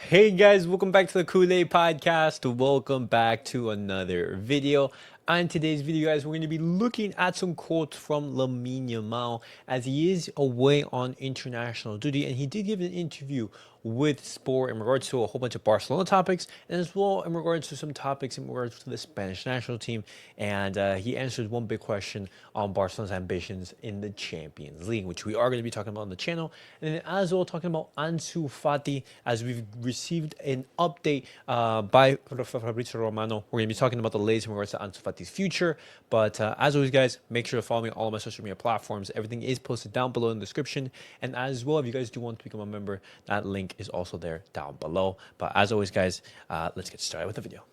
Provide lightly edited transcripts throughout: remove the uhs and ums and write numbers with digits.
Hey guys, welcome back to the Kool-Aid Podcast. Welcome back to another video. On today's video, guys, we're going to be looking at some quotes from Lamine Yamal as he is away on international duty, and he did give an interview with Sport in regards to a whole bunch of Barcelona topics, and as well in regards to some topics in regards to the Spanish national team. And he answered one big question on Barcelona's ambitions in the Champions League, which we are going to be talking about on the channel, and then as well talking about Ansu Fati, as we've received an update by Fabrizio Romano. We're going to be talking about the latest in regards to Ansu Fati's future. But as always, guys, make sure to follow me on all of my social media platforms. Everything is posted down below in the description. And as well, if you guys do want to become a member, that link is also there down below. But as always, guys, let's get started with the video.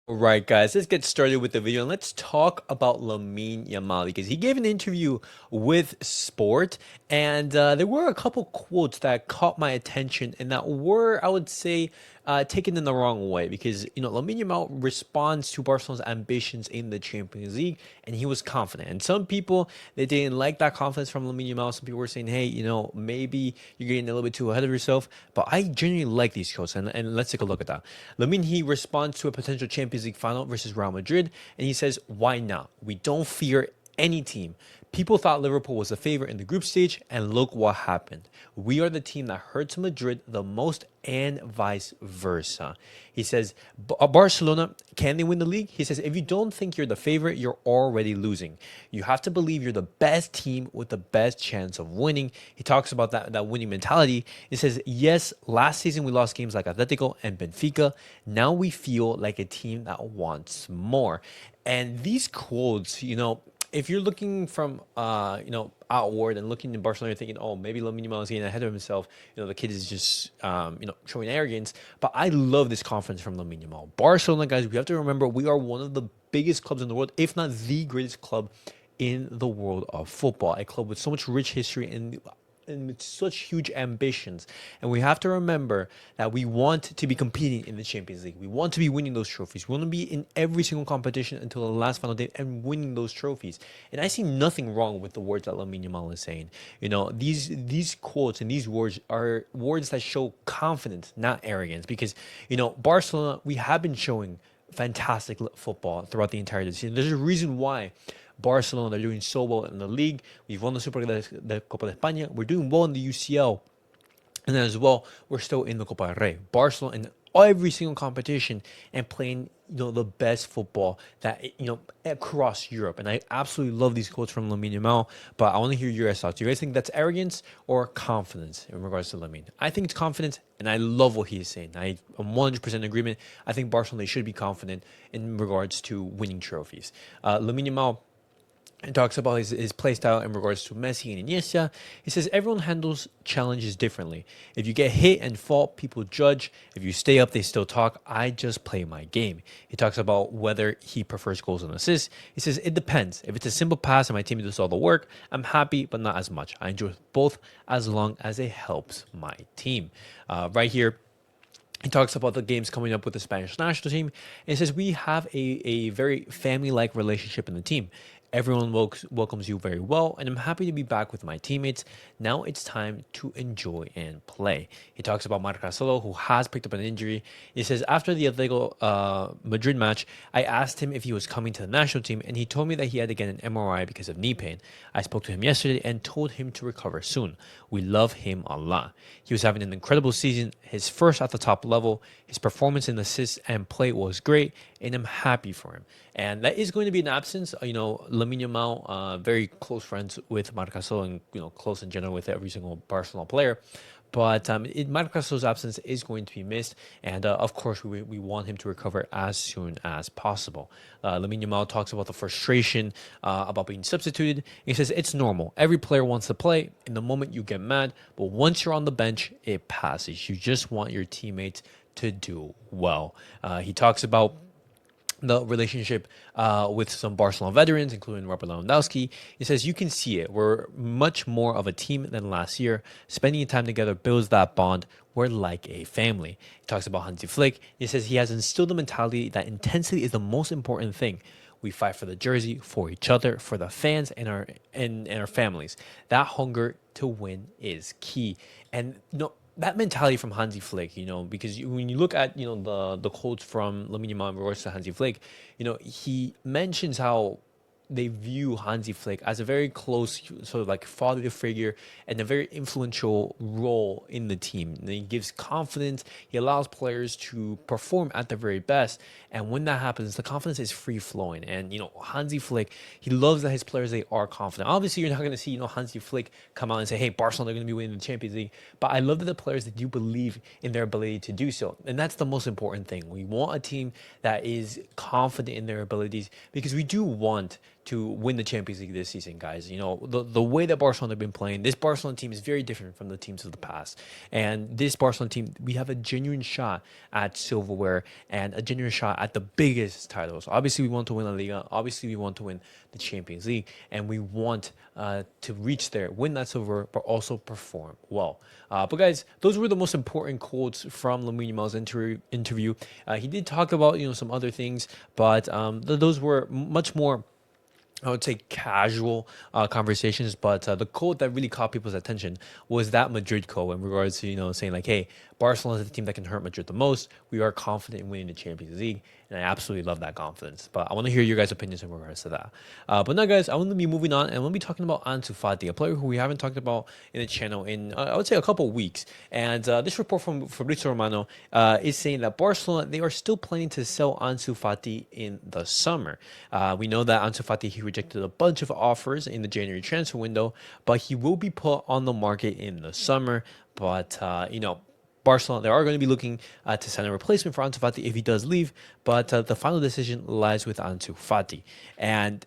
Alright guys, let's get started with the video and let's talk about Lamine Yamal because he gave an interview with Sport and there were a couple quotes that caught my attention and that were, I would say, taken in the wrong way because, Lamine Yamal responds to Barcelona's ambitions in the Champions League and he was confident. And some people, they didn't like that confidence from Lamine Yamal. Some people were saying, hey, maybe you're getting a little bit too ahead of yourself. But I genuinely like these quotes and let's take a look at that. Lamine, he responds to a potential Champions League final versus Real Madrid and he says, why not? We don't fear any team. People thought Liverpool was the favorite in the group stage, and look what happened. We are the team that hurts Madrid the most and vice versa. He says, Barcelona, can they win the league? He says, if you don't think you're the favorite, you're already losing. You have to believe you're the best team with the best chance of winning. He talks about that winning mentality. He says, yes, last season we lost games like Atletico and Benfica. Now we feel like a team that wants more. And these quotes, if you're looking from outward and looking in Barcelona, you're thinking, oh, maybe Lamine Yamal is getting ahead of himself. The kid is just showing arrogance. But I love this confidence from Lamine Yamal. Barcelona, guys, we have to remember we are one of the biggest clubs in the world, if not the greatest club in the world of football. A club with so much rich history and with such huge ambitions. And we have to remember that we want to be competing in the Champions League. We want to be winning those trophies. We want to be in every single competition until the last final day and winning those trophies. And I see nothing wrong with the words that Lamine Yamal is saying. These quotes and these words are words that show confidence, not arrogance. Because, Barcelona, we have been showing fantastic football throughout the entire season. There's a reason why Barcelona, they're doing so well in the league. We've won the the Copa de España. We're doing well in the UCL. And then as well, we're still in the Copa del Rey. Barcelona in every single competition and playing, the best football that, across Europe. And I absolutely love these quotes from Lamine Yamal, but I want to hear your guys' thoughts. Do you guys think that's arrogance or confidence in regards to Lamine? I think it's confidence, and I love what he is saying. I am 100% in agreement. I think Barcelona should be confident in regards to winning trophies. Lamine Yamal, he talks about his play style in regards to Messi and Iniesta. He says everyone handles challenges differently. If you get hit and fall, people judge. If you stay up, they still talk. I just play my game. He talks about whether he prefers goals and assists. He says it depends. If it's a simple pass and my team does all the work, I'm happy, but not as much. I enjoy both as long as it helps my team. Right here, he talks about the games coming up with the Spanish national team. And he says, we have a very family-like relationship in the team. Everyone welcomes you very well, and I'm happy to be back with my teammates. Now it's time to enjoy and play. He talks about Marcelo, who has picked up an injury. He says, after the Atletico Madrid match, I asked him if he was coming to the national team, and he told me that he had to get an MRI because of knee pain. I spoke to him yesterday and told him to recover soon. We love him a lot. He was having an incredible season, his first at the top level. His performance in assists and play was great, and I'm happy for him. And that is going to be an absence. Lamine Yamal, very close friends with Marcelo and close in general with every single Barcelona player. But Marcaso's absence is going to be missed, and of course we want him to recover as soon as possible. Lamine Yamal talks about the frustration about being substituted. He says it's normal. Every player wants to play. In the moment you get mad, but once you're on the bench, it passes. You just want your teammates to do well. He talks about the relationship with some Barcelona veterans, including Robert Lewandowski. He says, you can see it. We're much more of a team than last year. Spending time together builds that bond. We're like a family. He talks about Hansi Flick. He says he has instilled the mentality that intensity is the most important thing. We fight for the jersey, for each other, for the fans, and our families. That hunger to win is key. And that mentality from Hansi Flick, because when you look at the quotes from Lamine Yamal in regards to Hansi Flick, he mentions how they view Hansi Flick as a very close sort of like father figure and a very influential role in the team. And he gives confidence. He allows players to perform at their very best. And when that happens, the confidence is free flowing. And Hansi Flick, he loves that his players, they are confident. Obviously, you're not going to see Hansi Flick come out and say, "Hey, Barcelona are going to be winning the Champions League." But I love that the players that do believe in their ability to do so, and that's the most important thing. We want a team that is confident in their abilities because we do want to win the Champions League this season, guys. The way that Barcelona have been playing, this Barcelona team is very different from the teams of the past. And this Barcelona team, we have a genuine shot at silverware and a genuine shot at the biggest titles. Obviously, we want to win La Liga. Obviously, we want to win the Champions League. And we want to reach there, win that silver, but also perform well. But guys, those were the most important quotes from Lamine Yamal's interview. He did talk about some other things, but those were much more, I would say, casual conversations, but the quote that really caught people's attention was that Madrid quote in regards to, saying like, hey, Barcelona is the team that can hurt Madrid the most. We are confident in winning the Champions League, and I absolutely love that confidence. But I want to hear your guys' opinions in regards to that. But now, guys, I want to be moving on, and I want to be talking about Ansu Fati, a player who we haven't talked about in the channel in, I would say, a couple of weeks. And this report from Fabrizio Romano is saying that Barcelona, they are still planning to sell Ansu Fati in the summer. We know that Ansu Fati, he rejected a bunch of offers in the January transfer window, but he will be put on the market in the summer. But, Barcelona, they are going to be looking to send a replacement for Ansu Fati if he does leave, but the final decision lies with Ansu Fati. And,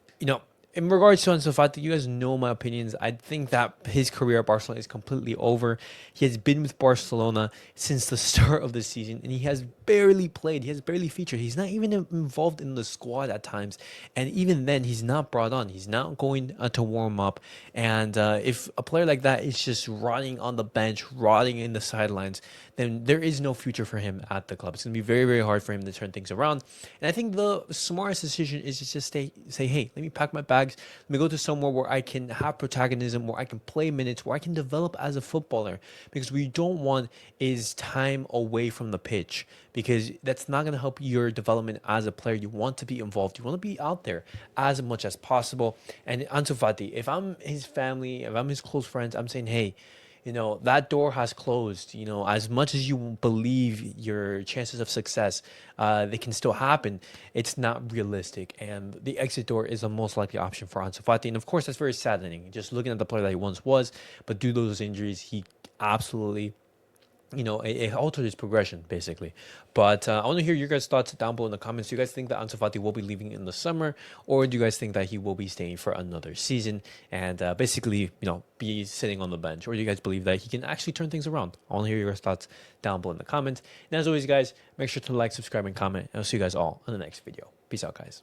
in regards to Ansu Fati, you guys know my opinions. I think that his career at Barcelona is completely over. He has been with Barcelona since the start of the season, and he has barely played. He has barely featured. He's not even involved in the squad at times. And even then, he's not brought on. He's not going to warm up. And if a player like that is just rotting on the bench, rotting in the sidelines, then there is no future for him at the club. It's going to be very, very hard for him to turn things around. And I think the smartest decision is to just say, hey, let me pack my bags. Let me go to somewhere where I can have protagonism, where I can play minutes, where I can develop as a footballer. Because what you don't want is time away from the pitch, because that's not going to help your development as a player. You want to be involved. You want to be out there as much as possible. And Ansu Fati, if I'm his family, if I'm his close friends, I'm saying, hey, that door has closed. As much as you believe your chances of success, they can still happen. It's not realistic. And the exit door is the most likely option for Ansu Fati. And of course, that's very saddening. Just looking at the player that he once was, but due to those injuries, he absolutely it altered his progression, basically. But I want to hear your guys' thoughts down below in the comments. Do you guys think that Ansu Fati will be leaving in the summer, or do you guys think that he will be staying for another season and basically, be sitting on the bench? Or do you guys believe that he can actually turn things around? I want to hear your guys' thoughts down below in the comments. And as always, guys, make sure to like, subscribe, and comment. And I'll see you guys all in the next video. Peace out, guys.